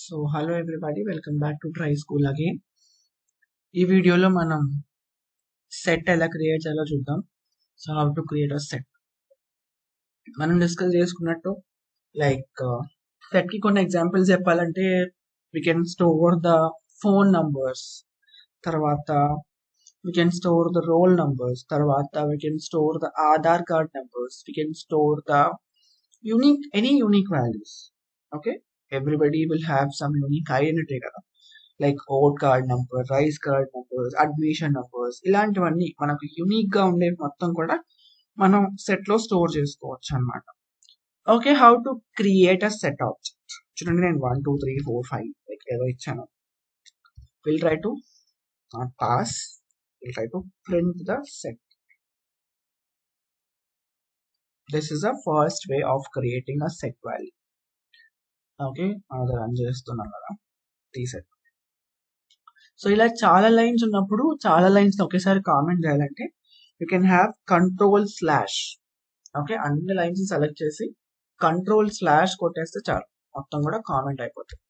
So hello everybody, welcome back to try school again. ఈ వీడియోలో మనం సెట్ ఎలా క్రియేట్ చేయాలో చూద్దాం. So how to create a set. మనం డిస్కస్ చేసుకున్నట్టు లైక్ సెట్ కి కొన్ని ఎగ్జాంపుల్స్ చెప్పాలంటే we can store the phone numbers, తర్వాత we can store the roll numbers, tarvata we can store the Aadhaar card numbers, we can store the any unique values. Okay, everybody will have some unique identity kada, like old card number, rice card numbers, admission numbers, ఇలాంటివన్నీ మనకు unique గా ఉండే మొత్తం కూడా మనం set లో store చేసుకోవచ్చు అన్నమాట. Okay, how to create a set object. చూడండి, నేను 1 2 3 4 5 లైక్ ఏదో ఇచ్చాను. Will try to not pass. We'll try to print the set. This is the first way of creating a set value. Okay, another run చేస్తున్నాం కదా ఈ set. So ఇలా చాలా lines ఉన్నప్పుడు చాలా లైన్స్ ఒకేసారి కామెంట్ చేయాలంటే you can have control slash. Okay, అన్ని లైన్స్ సెలెక్ట్ చేసి కంట్రోల్ స్లాష్ కొట్టేస్తే చాలు, మొత్తం కూడా కామెంట్ అయిపోతుంది.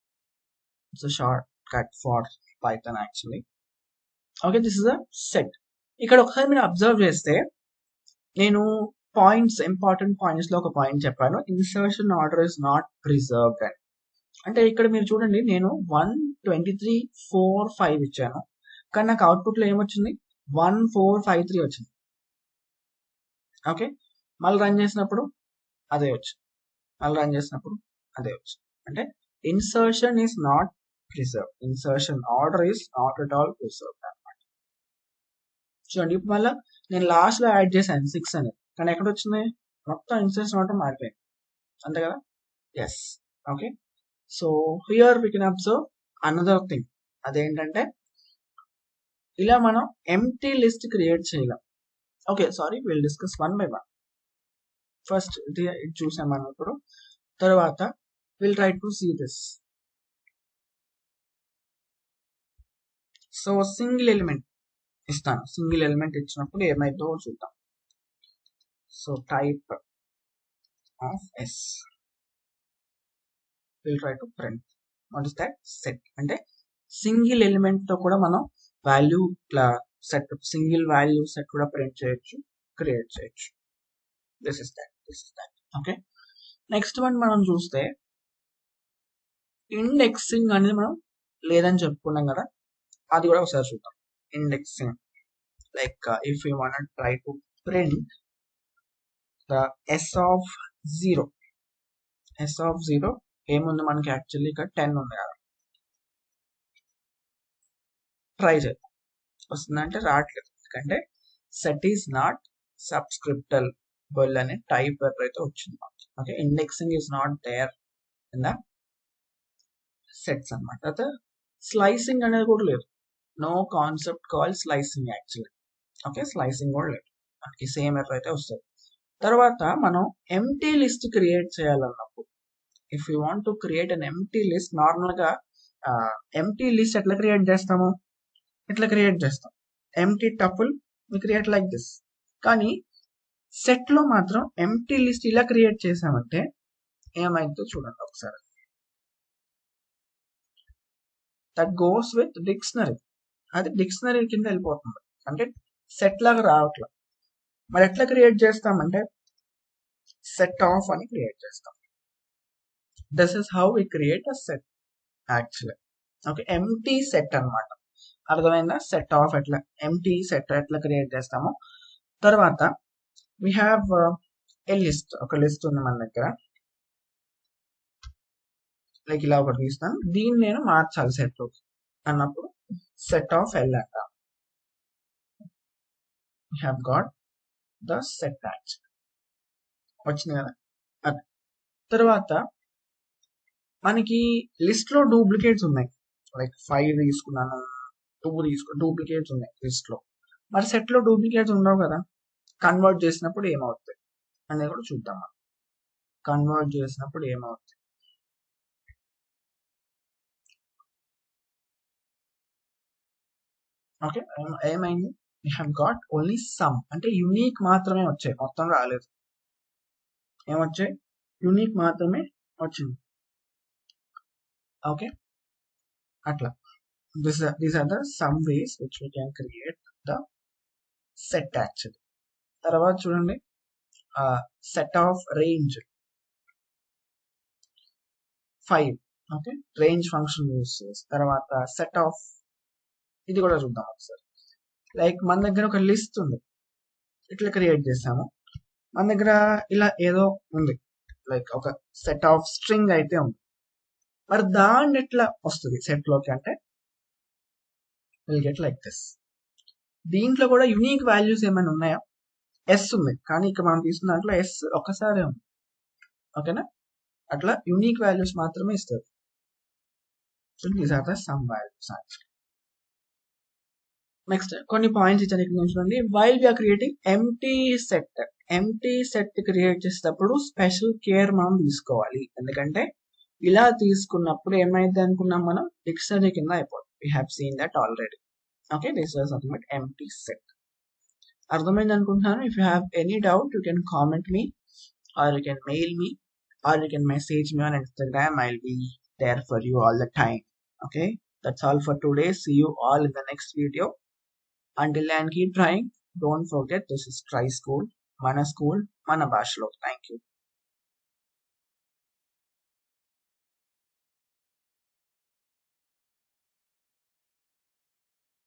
It's shortcut for Python actually. Okay, this is a set. ఇక్కడ ఒకసారి మీరు అబ్జర్వ్ చేస్తే నేను పాయింట్స్, ఇంపార్టెంట్ పాయింట్స్ లో ఒక పాయింట్ చెప్పాను, insertion order is not preserved అని. అంటే ఇక్కడ మీరు చూడండి, నేను 1 23 4 5 ఇచ్చాను, కానీ నాకు అవుట్పుట్ లో ఏమొచ్చింది 1 4 5 3 వచ్చింది. ఓకే, మళ్ళీ రన్ చేసినప్పుడు అదే వచ్చింది, మళ్ళీ రన్ చేసినప్పుడు అదే వచ్చింది. అంటే insertion is not preserve, insertion order is not at all preserved అనమాట. చూడండి, ఇప్పుడు మళ్ళీ నేను లాస్ట్ లో యాడ్ చేశాను 6 అనేది, కానీ ఎక్కడ వచ్చింది మొత్తం ఇన్సర్షన్ ఆర్డర్ మారిపోయింది, అంతే కదా. Yes. Okay, so here we can observe another thing. అదేంటంటే ఇలా మనం ఎంప్టీ లిస్ట్ క్రియేట్ చేయలేం. Okay, sorry, will discuss one by one. First ఇది చూసాం మనం ఇప్పుడు, తర్వాత will try to see this. So single element ఇస్తాను, సింగిల్ ఎలిమెంట్ ఇచ్చినప్పుడు ఏమైందో చూద్దాం. So type of S, will try to print what is that set. అంటే సింగిల్ ఎలిమెంట్ తో కూడా మనం value set, single value set కూడా ప్రింట్ చేయొచ్చు, క్రియేట్ చేయొచ్చు. This is that. Okay, next one మనం చూస్తే ఇండెక్సింగ్ అనేది మనం లేదని చెప్పుకున్నాం కదా, అది కూడా ఒకసారి చూద్దాం. Indexing like if you want try to print the S of 0. S of 0 ఏముంది మనకి, యాక్చువల్లీ ఇక్కడ 10 ఉంది కదా. ట్రై చేద్దాం, వస్తుందంటే రావట్లేదు, ఎందుకంటే set is not subscriptable అనే టైప్ ఎప్పుడైతే వచ్చింది. Okay, indexing is not there in the sets అనమాట. అయితే స్లైసింగ్ అనేది కూడా లేదు, no concept call slicing actually. Okay, slicing కూడా లేదు, మనకి సేమ్ ఎప్పుడైతే వస్తుంది. తర్వాత మనం ఎంప్టీ లిస్ట్ క్రియేట్ చేయాలన్నప్పుడు, if you want to create an empty list, normal గా ఎంప్టీ లిస్ట్ ఎట్లా క్రియేట్ చేస్తాము, ఇట్లా క్రియేట్ చేస్తాం, empty tuple we create like this. కానీ సెట్ లో మాత్రం ఎంప్టీ లిస్ట్ ఇలా క్రియేట్ చేసామంటే ఏమైందో చూడండి ఒకసారి. దట్ గోస్ విత్ డిక్షనరీ, అది డిక్షనరీ కింద వెళ్ళిపోతుంది, అంటే సెట్ లాగా రావట్లేదు. మరి ఎట్లా క్రియేట్ చేస్తామంటే సెట్ ఆఫ్ అని క్రియేట్ చేస్తాం. This is how we create a set actually. Okay, empty set అనమాట, అర్థమైందా. సెట్ ఆఫ్ ఎట్లా, ఎంప్టీ సెట్ ఎట్లా క్రియేట్ చేస్తామో. తర్వాత వీ హ్యావ్ ఏ లిస్ట్, ఒక లిస్ట్ ఉంది మన దగ్గర, లైక్ ఇలా ఒకటి తీస్తాను, దీన్ని నేను మార్చాలి సెట్ లోకి అన్నప్పుడు సెట్ ఆఫ్ ఎల్ అంట. We have got the set act వచ్చింది కదా. తర్వాత మనకి లిస్ట్ లో డూప్లికేట్స్ ఉన్నాయి, లైక్ 5 తీసుకున్నాను, 2 డూప్లికేట్స్ ఉన్నాయి లిస్ట్ లో. మరి సెట్ లో డూప్లికేట్స్ ఉండవు కదా, కన్వర్ట్ చేసినప్పుడు ఏమవుతుంది అనేది కూడా చూద్దాం. కన్వర్ట్ చేసినప్పుడు ఏమవుతుంది. ఓకే, ఏమైంది, we have got only some, అంటే యూనిక్ మాత్రమే వచ్చాయి, మొత్తం రాలేదు. ఏమొచ్చాయి, యూనిక్ మాత్రమే వచ్చింది. ఓకే, అట్లా these are the some ways which we can create the set actually. తర్వాత చూడండి set of range 5. Okay, range function use చేసి తర్వాత సెట్ ఆఫ్ ఇది కూడా చూద్దాం ఒకసారి. లైక్ మన దగ్గర ఒక లిస్ట్ ఉంది, ఇట్లా క్రియేట్ చేసాము. మన దగ్గర ఇలా ఏదో ఉంది, లైక్ ఒక సెట్ ఆఫ్ స్ట్రింగ్ అయితే ఉంది. మరి దాన్ని ఎట్లా వస్తుంది సెట్ లోకి అంటే విల్ గెట్ లైక్ దిస్. దీంట్లో కూడా యునిక్ వాల్యూస్ ఏమైనా ఉన్నాయా? ఎస్ ఉంది, కానీ ఇక్కడ మనం తీసుకున్న దాంట్లో ఎస్ ఒకసారి ఉంది. ఓకేనా, అట్లా యునిక్ వాల్యూస్ మాత్రమే ఇస్తుంది. So these are the some values actually. Next కొన్ని పాయింట్స్ ఇచ్చాను ఇక్కడ చూడండి. While we are creating empty set create చేసేటప్పుడు స్పెషల్ కేర్ మనం తీసుకోవాలి. ఎందుకంటే ఇలా తీసుకున్నప్పుడు ఏమైంది అనుకున్నాం మనం, డిక్షనరీ కింద అయిపోతుంది. We have seen that already. Okay, this was nothing but empty set. అర్థమైంది అనుకుంటున్నాను. If you have any doubt you can comment me or you can mail me or you can message me on Instagram. I'll be there for you all the time. Okay, that's all for today. See you all in the next video. Until then, keep trying. Don't forget, this is Try School, Mana School, Mana Bashlo. Thank you.